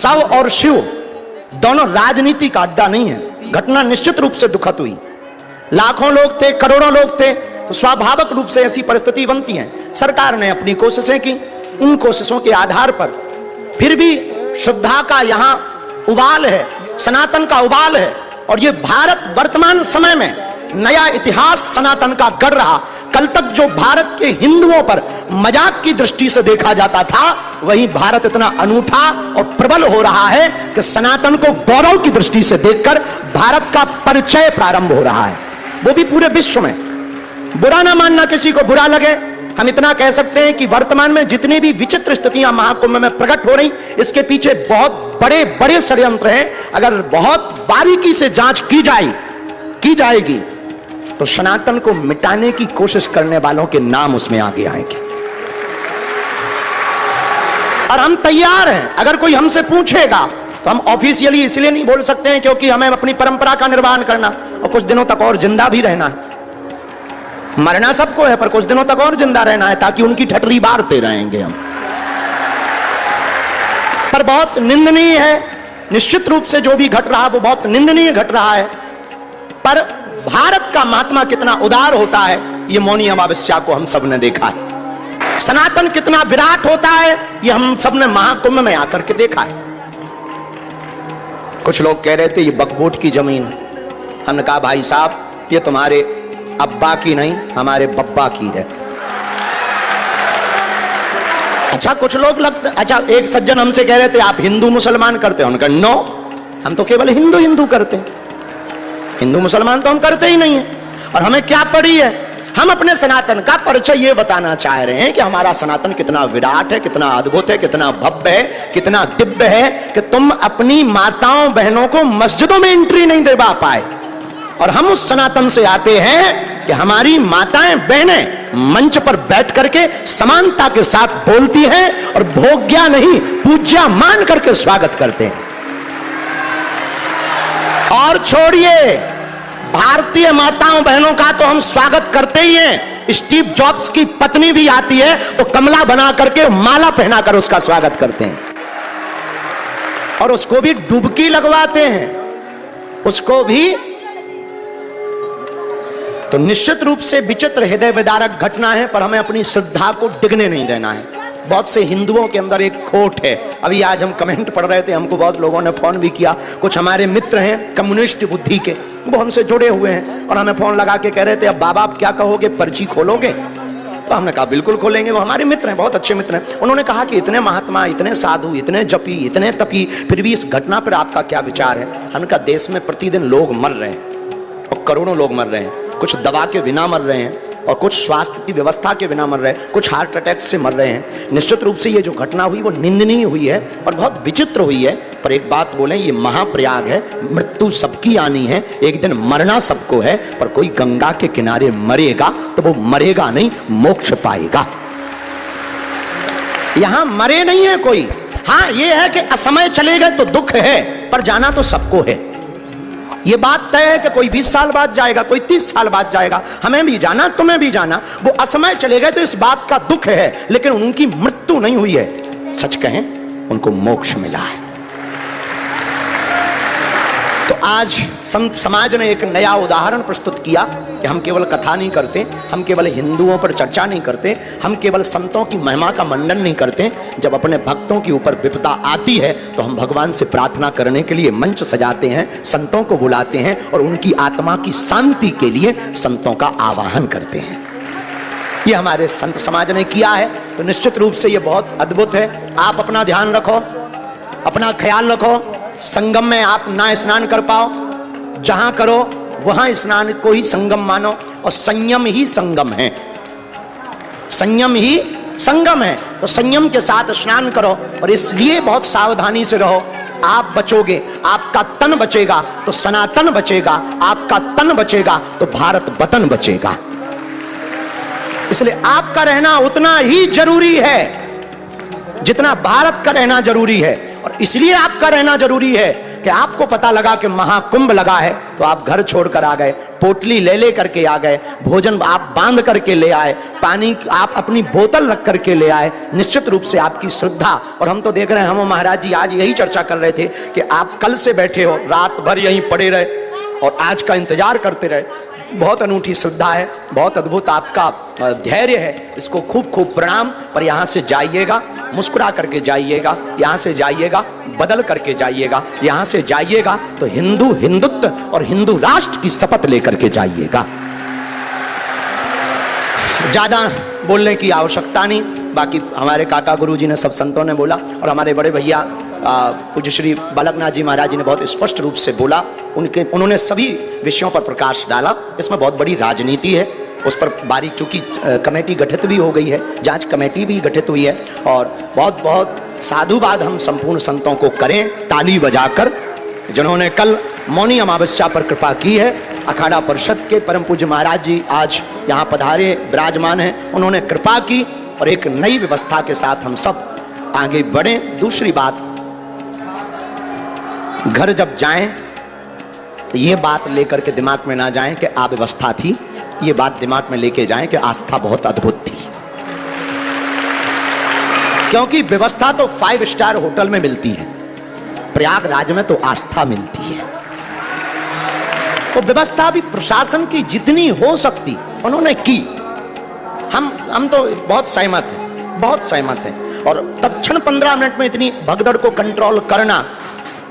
शव और शिव दोनों राजनीति का अड्डा नहीं है। घटना निश्चित रूप से दुखद हुई, लाखों लोग थे, करोड़ों लोग थे, तो स्वाभाविक रूप से ऐसी परिस्थिति बनती है। सरकार ने अपनी कोशिशें की, उन कोशिशों के आधार पर फिर भी श्रद्धा का यहां उबाल है, सनातन का उबाल है, और ये भारत वर्तमान समय में नया इतिहास सनातन का गढ़ रहा। कल तक जो भारत के हिंदुओं पर मजाक की दृष्टि से देखा जाता था, वही भारत इतना अनूठा और प्रबल हो रहा है कि सनातन को गौरव की दृष्टि से देखकर भारत का परिचय प्रारंभ हो रहा है, वो भी पूरे विश्व में। बुरा ना मानना, किसी को बुरा लगे, हम इतना कह सकते हैं कि वर्तमान में जितनी भी विचित्र स्थितियां महाकुंभ में प्रकट हो रही, इसके पीछे बहुत बड़े बड़े षड्यंत्र हैं। अगर बहुत बारीकी से जांच की जाएगी तो सनातन को मिटाने की कोशिश करने वालों के नाम उसमें आगे आएंगे, और हम तैयार हैं। अगर कोई हमसे पूछेगा तो हम ऑफिशियली इसलिए नहीं बोल सकते हैं क्योंकि हमें अपनी परंपरा का निर्वहन करना और कुछ दिनों तक और जिंदा भी रहना है। मरना सबको है, पर कुछ दिनों तक और जिंदा रहना है ताकि उनकी ठटरी बारते रहेंगे हम। पर बहुत निंदनीय है, निश्चित रूप से जो भी घट रहा वो बहुत निंदनीय घट रहा है। पर भारत का महात्मा कितना उदार होता है, ये मौनी अमावस्या को हम सब ने देखा है। सनातन कितना विराट होता है, ये हम सब ने महाकुंभ में आकर के देखा है। कुछ लोग कह रहे थे ये बकबोट की जमीन, हमने कहा भाई साहब ये तुम्हारे अब्बा की नहीं, हमारे बब्बा की है। अच्छा, कुछ लोग अच्छा, एक सज्जन हमसे कह रहे थे आप हिंदू मुसलमान करते हो, उनका नो, हम तो केवल हिंदू हिंदू करते हैं, हिंदू मुसलमान तो हम करते ही नहीं है। और हमें क्या पड़ी है, हम अपने सनातन का परिचय ये बताना चाह रहे हैं कि हमारा सनातन कितना विराट है, कितना अद्भुत है, कितना भव्य है, कितना दिव्य है कि तुम अपनी माताओं बहनों को मस्जिदों में एंट्री नहीं दिलवा पाए। और हम उस सनातन से आते हैं कि हमारी माताएं बहनें मंच पर बैठ करके समानता के साथ बोलती हैं और भोग्या नहीं पूज्या मान करके स्वागत करते हैं। और छोड़िए भारतीय माताओं बहनों का तो हम स्वागत करते ही हैं, स्टीव जॉब्स की पत्नी भी आती है तो कमला बना करके माला पहनाकर उसका स्वागत करते हैं, और उसको भी डुबकी लगवाते हैं, उसको भी। तो निश्चित रूप से विचित्र हृदय विदारक घटना है, पर हमें अपनी श्रद्धा को डिगने नहीं देना है। बहुत से हिंदुओं के अंदर एक खोट है। अभी आज हम कमेंट पढ़ रहे थे, हमको बहुत लोगों ने फोन भी किया, कुछ हमारे मित्र हैं कम्युनिस्ट बुद्धि के, वो हमसे जुड़े हुए हैं और हमें फोन लगा के कह रहे थे अब बाबा आप क्या कहोगे, पर्ची खोलोगे? तो हमने कहा बिल्कुल खोलेंगे। वो हमारे मित्र हैं, बहुत अच्छे मित्र हैं। उन्होंने कहा कि इतने महात्मा, इतने साधु, इतने जपी, इतने तपी, फिर भी इस घटना पर आपका क्या विचार है? हमने कहा देश में प्रतिदिन लोग मर रहे हैं और करोड़ों लोग मर रहे हैं, कुछ दवा के बिना मर रहे हैं और कुछ स्वास्थ्य की व्यवस्था के बिना मर रहे हैं, कुछ हार्ट अटैक से मर रहे हैं। निश्चित रूप से ये जो घटना हुई वो निंदनीय हुई है और बहुत विचित्र हुई है। पर एक बात बोलें, ये महाप्रयाग है, मृत्यु सबकी आनी है, एक दिन मरना सबको है, पर कोई गंगा के किनारे मरेगा तो वो मरेगा नहीं, मोक्ष पाएगा। यहां मरे नहीं है कोई। हाँ ये है कि असमय चले गए तो दुख है, पर जाना तो सबको है। ये बात तय है कि कोई 20 साल बाद जाएगा, कोई 30 साल बाद जाएगा, हमें भी जाना, तुम्हें भी जाना। वो असमय चले गए तो इस बात का दुख है, लेकिन उनकी मृत्यु नहीं हुई है। सच कहें उनको मोक्ष मिला है। तो आज संत समाज ने एक नया उदाहरण प्रस्तुत किया कि हम केवल कथा नहीं करते, हम केवल हिंदुओं पर चर्चा नहीं करते, हम केवल संतों की महिमा का मंडन नहीं करते। जब अपने भक्तों के ऊपर विपदा आती है तो हम भगवान से प्रार्थना करने के लिए मंच सजाते हैं, संतों को बुलाते हैं और उनकी आत्मा की शांति के लिए संतों का आवाहन करते हैं। ये हमारे संत समाज ने किया है, तो निश्चित रूप से ये बहुत अद्भुत है। आप अपना ध्यान रखो, अपना ख्याल रखो, संगम में आप ना स्नान कर पाओ, जहां करो वहां स्नान को ही संगम मानो, और संयम ही संगम है, संयम ही संगम है। तो संयम के साथ स्नान करो, और इसलिए बहुत सावधानी से रहो। आप बचोगे, आपका तन बचेगा तो सनातन बचेगा, आपका तन बचेगा तो भारत वतन बचेगा। इसलिए आपका रहना उतना ही जरूरी है जितना भारत का रहना जरूरी है। और इसलिए आपका रहना जरूरी है कि आपको पता लगा कि महाकुंभ लगा है तो आप घर छोड़कर आ गए, पोटली ले करके आ गए, भोजन आप बांध करके ले आए, पानी आप अपनी बोतल रख करके ले आए। निश्चित रूप से आपकी श्रद्धा, और हम तो देख रहे हैं, हम महाराज जी आज यही चर्चा कर रहे थे कि आप कल से बैठे हो, रात भर यहीं पड़े रहे और आज का इंतजार करते रहे। बहुत अनूठी श्रद्धा है, बहुत अद्भुत आपका धैर्य है, इसको खूब खूब प्रणाम। पर यहाँ से जाइएगा मुस्कुरा करके जाइएगा, यहाँ से जाइएगा बदल करके जाइएगा, यहाँ से जाइएगा तो हिंदू हिंदुत्व और हिंदू राष्ट्र की शपथ लेकर के जाइएगा। ज्यादा बोलने की आवश्यकता नहीं, बाकी हमारे काका गुरु जी ने, सब संतों ने बोला और हमारे बड़े भैया पूज्य श्री बालकनाथ जी महाराज जी ने बहुत स्पष्ट रूप से बोला। उन्होंने सभी विषयों पर प्रकाश डाला। इसमें बहुत बड़ी राजनीति है, उस पर बारीक, चूंकि कमेटी गठित भी हो गई है, जांच कमेटी भी गठित हुई है, और बहुत बहुत साधुवाद हम संपूर्ण संतों को करें ताली बजाकर, जिन्होंने कल मौनी अमावस्या पर कृपा की है। अखाड़ा परिषद के परम पूज्य महाराज जी आज यहाँ पधारे विराजमान हैं, उन्होंने कृपा की और एक नई व्यवस्था के साथ हम सब आगे बढ़े। दूसरी बात, घर जब जाएं तो ये बात लेकर के दिमाग में ना जाएं कि अव्यवस्था थी, ये बात दिमाग में लेके जाएं कि आस्था बहुत अद्भुत थी। क्योंकि व्यवस्था तो 5 स्टार होटल में मिलती है, प्रयागराज में तो आस्था मिलती है। तो व्यवस्था भी प्रशासन की जितनी हो सकती उन्होंने की। हम तो बहुत सहमत हैं, बहुत सहमत हैं। और तत्क्षण 15 मिनट में इतनी भगदड़ को कंट्रोल करना,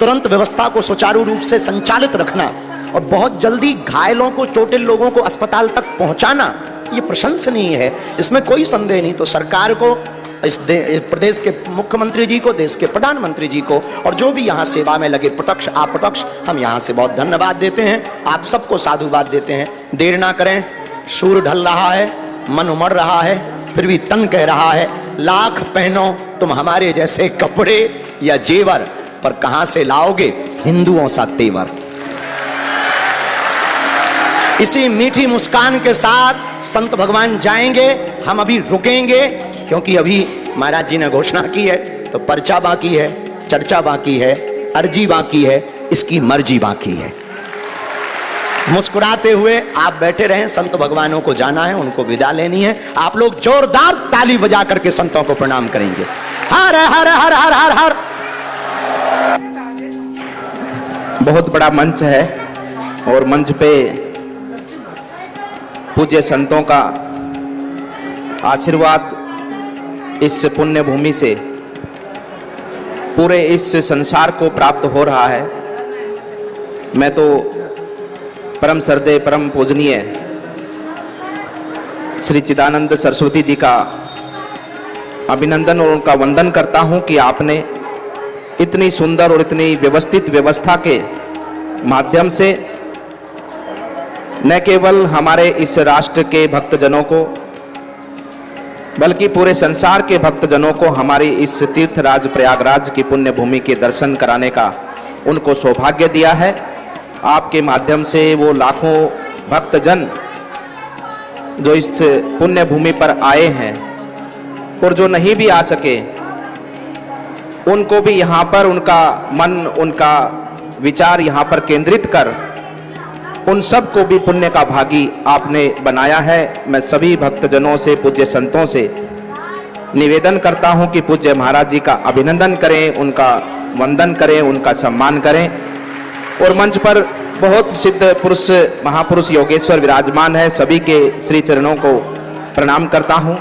तुरंत व्यवस्था को सुचारू रूप से संचालित रखना और बहुत जल्दी घायलों को, चोटिल लोगों को अस्पताल तक पहुंचाना, ये प्रशंसनीय है, इसमें कोई संदेह नहीं। तो सरकार को, इस प्रदेश के मुख्यमंत्री जी को, देश के प्रधानमंत्री जी को और जो भी यहाँ सेवा में लगे, प्रत्यक्ष अप्रत्यक्ष, हम यहाँ से बहुत धन्यवाद देते हैं, आप सबको साधुवाद देते हैं। देर ना करें, सूर्य ढल रहा है, मन उमड़ रहा है, फिर भी तन कह रहा है लाख पहनो तुम हमारे जैसे कपड़े या जेवर, पर कहां से लाओगे हिंदुओं सा तेवर। इसी मीठी मुस्कान के साथ संत भगवान जाएंगे, हम अभी रुकेंगे, क्योंकि अभी महाराज जी ने घोषणा की है तो पर्चा बाकी है, चर्चा बाकी है, अर्जी बाकी है, इसकी मर्जी बाकी है। मुस्कुराते हुए आप बैठे रहें, संत भगवानों को जाना है, उनको विदा लेनी है। आप लोग जोरदार ताली बजा करके संतों को प्रणाम करेंगे। हर हर हर हर हर हर। बहुत बड़ा मंच है और मंच पे पूज्य संतों का आशीर्वाद इस पुण्य भूमि से पूरे इस संसार को प्राप्त हो रहा है। मैं तो परम श्रद्धेय, परम पूजनीय श्री चिदानंद सरस्वती जी का अभिनंदन और उनका वंदन करता हूं कि आपने इतनी सुंदर और इतनी व्यवस्थित व्यवस्था के माध्यम से न केवल हमारे इस राष्ट्र के भक्तजनों को बल्कि पूरे संसार के भक्तजनों को हमारी इस तीर्थराज प्रयागराज की पुण्य भूमि के दर्शन कराने का उनको सौभाग्य दिया है। आपके माध्यम से वो लाखों भक्तजन जो इस पुण्य भूमि पर आए हैं और जो नहीं भी आ सके, उनको भी यहाँ पर उनका मन, उनका विचार यहाँ पर केंद्रित कर उन सब को भी पुण्य का भागी आपने बनाया है। मैं सभी भक्तजनों से, पूज्य संतों से निवेदन करता हूँ कि पूज्य महाराज जी का अभिनंदन करें, उनका वंदन करें, उनका सम्मान करें। और मंच पर बहुत सिद्ध पुरुष, महापुरुष योगेश्वर विराजमान है, सभी के श्री चरणों को प्रणाम करता हूँ।